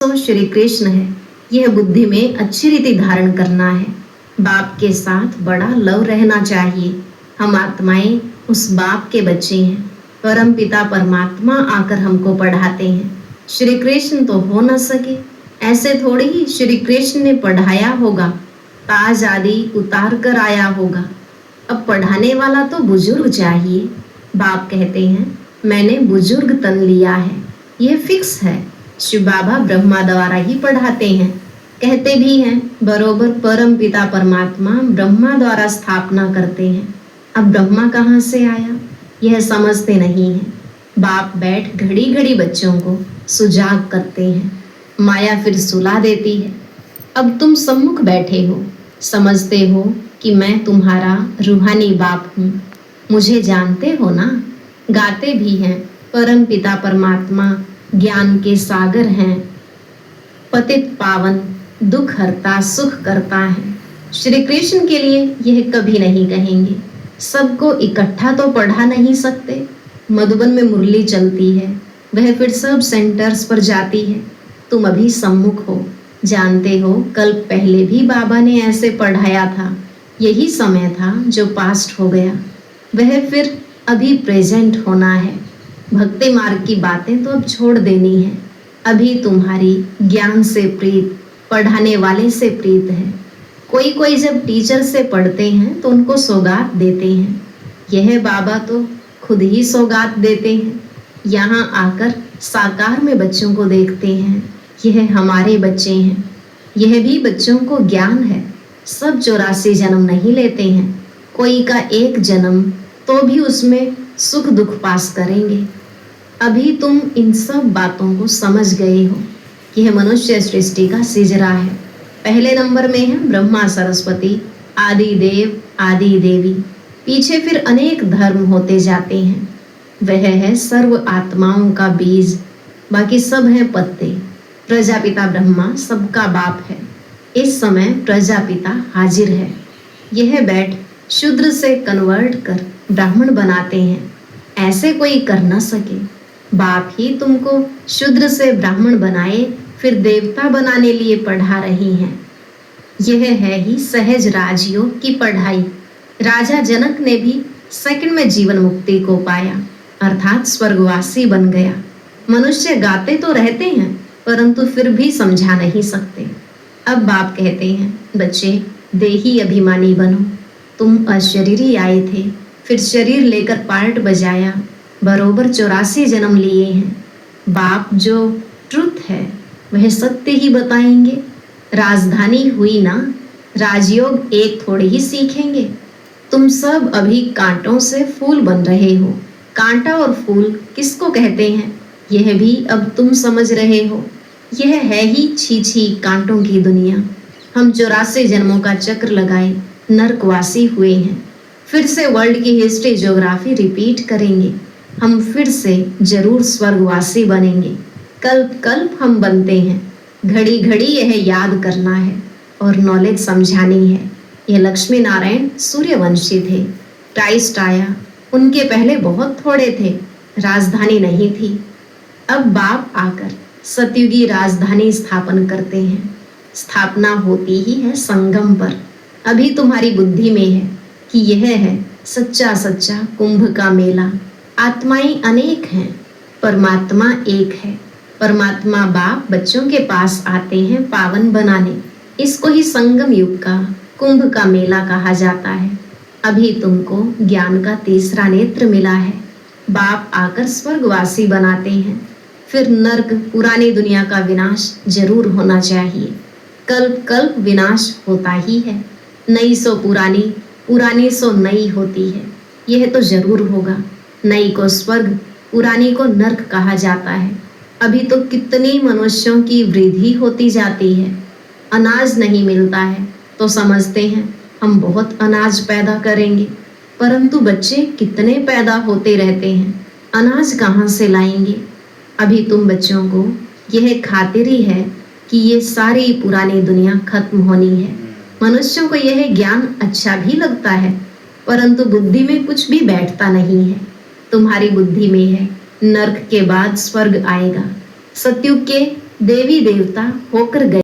तो श्री कृष्ण है। यह बुद्धि में अच्छी रीति धारण करना है। बाप के साथ बड़ा लव रहना चाहिए। हम आत्माएं उस बाप के बच्चे हैं। परम पिता परमात्मा आकर हमको पढ़ाते हैं। श्री कृष्ण तो हो न सके, ऐसे थोड़ी ही श्री कृष्ण ने पढ़ाया होगा, ताज आदि उतार कर आया होगा। अब पढ़ाने वाला तो बुजुर्ग चाहिए। बाप कहते हैं मैंने बुजुर्ग तन लिया है, यह फिक्स है। शिव बाबा ब्रह्मा द्वारा ही पढ़ाते हैं। कहते भी हैं बरोबर परम पिता परमात्मा ब्रह्मा द्वारा स्थापना करते हैं। अब ब्रह्मा कहाँ से आया, यह समझते नहीं हैं। बाप बैठ घड़ी घड़ी बच्चों को सुजाग करते हैं। माया फिर सुला देती है। अब तुम सम्मुख बैठे हो, समझते हो कि मैं तुम्हारा रूहानी बाप हूँ। मुझे जानते हो ना। गाते भी हैं परम पिता परमात्मा ज्ञान के सागर हैं, पतित पावन दुख हरता सुख करता है। श्री कृष्ण के लिए यह कभी नहीं कहेंगे। सबको इकट्ठा तो पढ़ा नहीं सकते। मधुबन में मुरली चलती है, वह फिर सब सेंटर्स पर जाती है। तुम अभी सम्मुख हो, जानते हो कल पहले भी बाबा ने ऐसे पढ़ाया था। यही समय था जो पास्ट हो गया, वह फिर अभी प्रेजेंट होना है। भक्ति मार्ग की बातें तो अब छोड़ देनी है। अभी तुम्हारी ज्ञान से प्रीत पढ़ाने वाले से प्रीत है। कोई कोई जब टीचर से पढ़ते हैं तो उनको सौगात देते हैं। यह बाबा तो खुद ही सौगात देते हैं। यहाँ आकर साकार में बच्चों को देखते हैं। यह हमारे बच्चे हैं। यह भी बच्चों को ज्ञान है। सब 84 जन्म नहीं लेते हैं। कोई का एक जन्म तो भी उसमें सुख दुख पास करेंगे। अभी तुम इन सब बातों को समझ गए हो। यह मनुष्य सृष्टि का सिजरा है। पहले नंबर में है ब्रह्मा सरस्वती आदि देव आदि देवी। पीछे फिर अनेक धर्म होते जाते हैं। वह है सर्व आत्माओं का बीज, बाकी सब हैं पत्ते। प्रजापिता ब्रह्मा सबका बाप है। इस समय प्रजापिता हाजिर है। यह बैठ शूद्र से कन्वर्ट कर ब्राह्मण बनाते हैं। ऐसे कोई कर न सके। बाप ही तुमको शूद्र से ब्राह्मण बनाए फिर देवता बनाने लिए पढ़ा रही हैं। यह है ही सहज राजयोग की पढ़ाई। राजा जनक ने भी सेकंड में जीवन मुक्ति को पाया, अर्थात स्वर्गवासी बन गया। मनुष्य गाते तो रहते हैं परंतु फिर भी समझा नहीं सकते। अब बाप कहते हैं बच्चे देही अभिमानी बनो। तुम अशरीरी आए थे, फिर शरीर लेकर पार्ट बजाया, बरोबर 84 जन्म लिए हैं। बाप जो ट्रुथ है वह सत्य ही बताएंगे। राजधानी हुई ना, राजयोग एक थोड़े ही सीखेंगे। तुम सब अभी कांटों से फूल बन रहे हो। कांटा और फूल किसको कहते हैं यह भी अब तुम समझ रहे हो। यह है ही छी कांटों की दुनिया। हम 84 जन्मों का चक्र लगाए नरकवासी हुए हैं। फिर से वर्ल्ड की हिस्ट्री ज्योग्राफी रिपीट करेंगे। हम फिर से जरूर स्वर्गवासी बनेंगे। कल्प कल्प हम बनते हैं। घड़ी घड़ी यह याद करना है और नॉलेज समझानी है। यह लक्ष्मी नारायण सूर्यवंशी थे। क्राइस्ट आया, उनके पहले बहुत थोड़े थे, राजधानी नहीं थी। अब बाप आकर सतयुगी राजधानी स्थापन करते हैं। स्थापना होती ही है संगम पर। अभी तुम्हारी बुद्धि में है कि यह है सच्चा सच्चा कुंभ का मेला। आत्माएं अनेक हैं, परमात्मा एक है। परमात्मा बाप बच्चों के पास आते हैं पावन बनाने। इसको ही संगम युग का कुंभ का मेला कहा जाता है। अभी तुमको ज्ञान का तीसरा नेत्र मिला है। बाप आकर स्वर्गवासी बनाते हैं। फिर नर्क पुरानी दुनिया का विनाश जरूर होना चाहिए। कल्प कल्प विनाश होता ही है। नई सो पुरानी, पुरानी सो नई होती है। यह तो जरूर होगा। नई को स्वर्ग, पुरानी को नर्क कहा जाता है। अभी तो कितनी मनुष्यों की वृद्धि होती जाती है। अनाज नहीं मिलता है तो समझते हैं हम बहुत अनाज पैदा करेंगे, परंतु बच्चे कितने पैदा होते रहते हैं। अनाज कहाँ से लाएंगे। अभी तुम बच्चों को यह खातिरी है कि ये सारी पुरानी दुनिया खत्म होनी है। मनुष्यों को यह ज्ञान अच्छा भी लगता है परंतु बुद्धि में कुछ भी बैठता नहीं है। तुम्हारी बुद्धि में है नर्क के बाद स्वर्ग आएगा। सतयुग के देवी देवता होकर गए